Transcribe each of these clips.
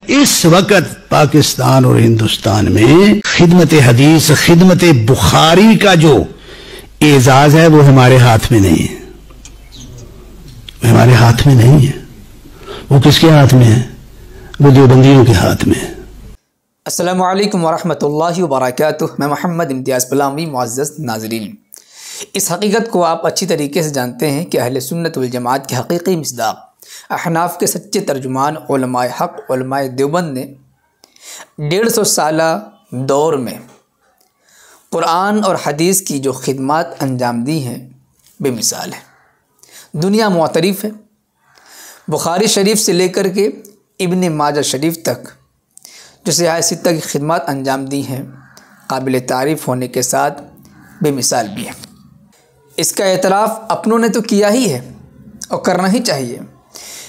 اس وقت پاکستان اور ہندوستان میں خدمت حدیث، خدمت بخاری کا جو اعزاز ہے وہ ہمارے ہاتھ میں نہیں ہے، وہ ہمارے ہاتھ میں نہیں ہے۔ وہ کس کے ہاتھ میں ہے؟ وہ دیوبندیوں کے ہاتھ میں ہے۔ السلام علیکم ورحمۃ اللہ وبرکاتہ۔ میں محمد امتیاز بلاوی۔ معزز ناظرین، اس حقیقت کو آپ اچھی طریقے سے جانتے ہیں کہ اہل سنت والجماعت کے حقیقی مصداق، احناف کے سچے ترجمان علماء حق، علماء دیوبند نے 150 سالہ دور میں قرآن اور حدیث کی جو خدمات انجام دی ہیں بے مثال ہے۔ دنیا معترف ہے۔ بخاری شریف سے لے کر کے ابن ماجہ شریف تک جو سیاہ ستہ کی خدمات انجام دی ہیں، قابل تعریف ہونے کے ساتھ بے مثال بھی ہے۔ اس کا اعتراف اپنوں نے تو کیا ہی ہے اور کرنا ہی چاہیے،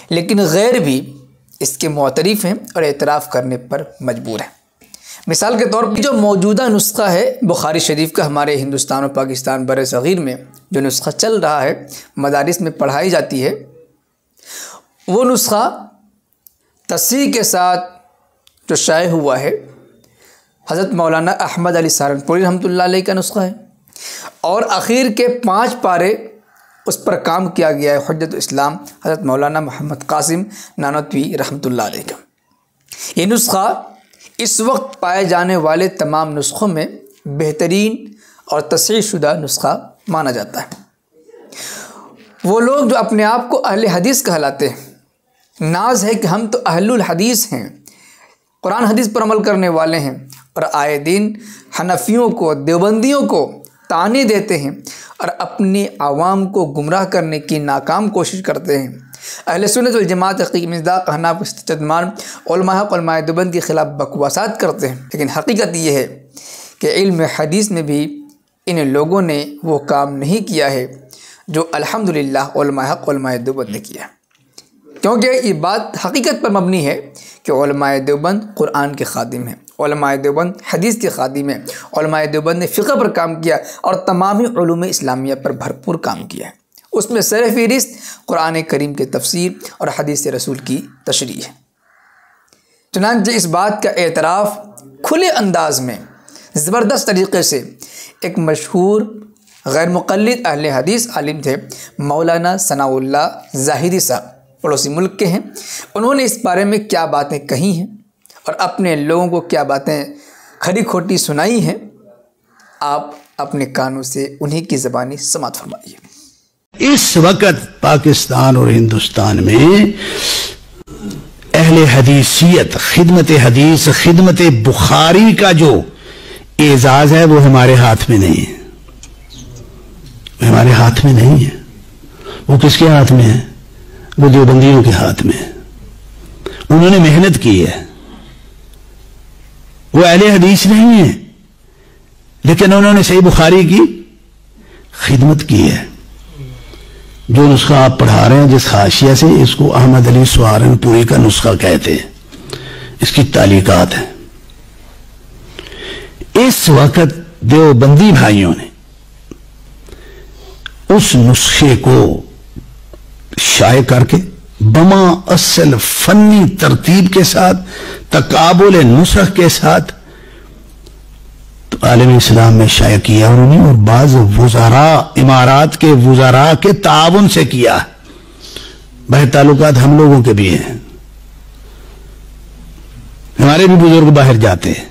لیکن غیر بھی اس کے معترف ہیں اور اعتراف کرنے پر مجبور ہیں۔ مثال کے طور پر جو موجودہ نسخہ ہے بخاری شریف کا، ہمارے ہندوستان اور پاکستان بر صغیر میں جو نسخہ چل رہا ہے، مدارس میں پڑھائی جاتی ہے، وہ نسخہ تصحیح کے ساتھ جو شائع ہوا ہے حضرت مولانا احمد علی سہارنپوری رحمۃ اللہ علیہ کا نسخہ ہے، اور اخیر کے 5 پارے اس پر کام کیا گیا ہے حجت اسلام حضرت مولانا محمد قاسم نانوتوی رحمۃ اللہ علیہ کا۔ یہ نسخہ اس وقت پائے جانے والے تمام نسخوں میں بہترین اور تصحیح شدہ نسخہ مانا جاتا ہے۔ وہ لوگ جو اپنے آپ کو اہل حدیث کہلاتے ہیں، ناز ہے کہ ہم تو اہل الحدیث ہیں، قرآن حدیث پر عمل کرنے والے ہیں، اور آئے دن حنفیوں کو، دیوبندیوں کو طعنے دیتے ہیں اور اپنی عوام کو گمراہ کرنے کی ناکام کوشش کرتے ہیں۔ اہل سنت والجماعت حقیقی مصداق احناف ترجمان علماء حق، علماء دیوبند کے خلاف بکواسات کرتے ہیں، لیکن حقیقت یہ ہے کہ علم حدیث میں بھی ان لوگوں نے وہ کام نہیں کیا ہے جو الحمدللہ علماء حق، علماء دیوبند نے کیا ہے، کیونکہ یہ بات حقیقت پر مبنی ہے کہ علماء دیوبند قرآن کے خادم ہیں، علماء دیوبند حدیث کے خادم ہیں، علماء دیوبند نے فقہ پر کام کیا اور تمامی علوم اسلامیہ پر بھرپور کام کیا ہے۔ اس میں سر فہرست قرآن کریم کے تفسیر اور حدیث رسول کی تشریح ہے۔ چنانچہ اس بات کا اعتراف کھلے انداز میں زبردست طریقے سے ایک مشہور غیر مقلد اہل حدیث عالم تھے مولانا ثناء اللہ ظاہری صاحب، پڑوسی ملک کے ہیں۔ انہوں نے اس بارے میں کیا باتیں کہی ہیں اور اپنے لوگوں کو کیا باتیں کھری کھوٹی سنائی ہیں، آپ اپنے کانوں سے انہی کی زبانی سماعت فرمائیے۔ اس وقت پاکستان اور ہندوستان میں اہل حدیثیت، خدمت حدیث، خدمت بخاری کا جو اعزاز ہے وہ ہمارے ہاتھ میں نہیں ہے، وہ ہمارے ہاتھ میں نہیں ہے۔ وہ کس کے ہاتھ میں ہے؟ وہ دیوبندیوں کے ہاتھ میں ہے۔ انہوں نے محنت کی ہے، وہ اہل حدیث نہیں ہیں، لیکن انہوں نے صحیح بخاری کی خدمت کی ہے۔ جو نسخہ آپ پڑھا رہے ہیں جس حاشیہ سے، اس کو احمد علی سہارنپوری کا نسخہ کہتے ہیں، اس کی تعلیقات ہیں۔ اس وقت دیوبندی بھائیوں نے اس نسخے کو شائع کر کے بما اصل فنی ترتیب کے ساتھ، تقابل نسخ کے ساتھ تو عالم اسلام میں شائع کیا انہوں نے، اور بعض وزراء، امارات کے وزراء کے تعاون سے کیا۔ باہر تعلقات ہم لوگوں کے بھی ہیں، ہمارے بھی بزرگ باہر جاتے ہیں،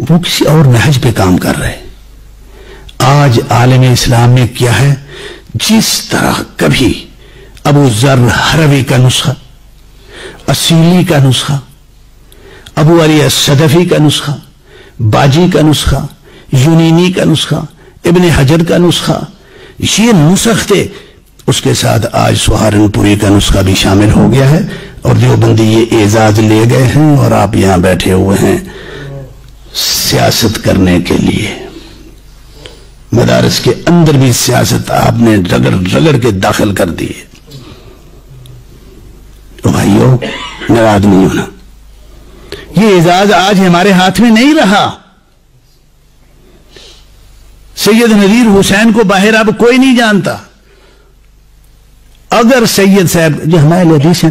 وہ کسی اور نہج پہ کام کر رہے۔ آج عالم اسلام میں کیا ہے؟ جس طرح کبھی ابو ذر ہروی کا نسخہ، اصیلی کا نسخہ، ابو علی الصدفی کا نسخہ، باجی کا نسخہ، یونینی کا نسخہ، ابن حجر کا نسخہ، یہ نسخ تھے، اس کے ساتھ آج سہارنپوری کا نسخہ بھی شامل ہو گیا ہے، اور دیوبندی یہ اعزاز لے گئے ہیں، اور آپ یہاں بیٹھے ہوئے ہیں سیاست کرنے کے لیے۔ مدارس کے اندر بھی سیاست آپ نے رگڑ رگڑ کے داخل کر دی ہے۔ تو بھائیو، ناراض نہیں ہونا، یہ اعزاز آج ہمارے ہاتھ میں نہیں رہا۔ سید نذیر حسین کو باہر اب کوئی نہیں جانتا، اگر سید صاحب جو ہمارے حدیث ہیں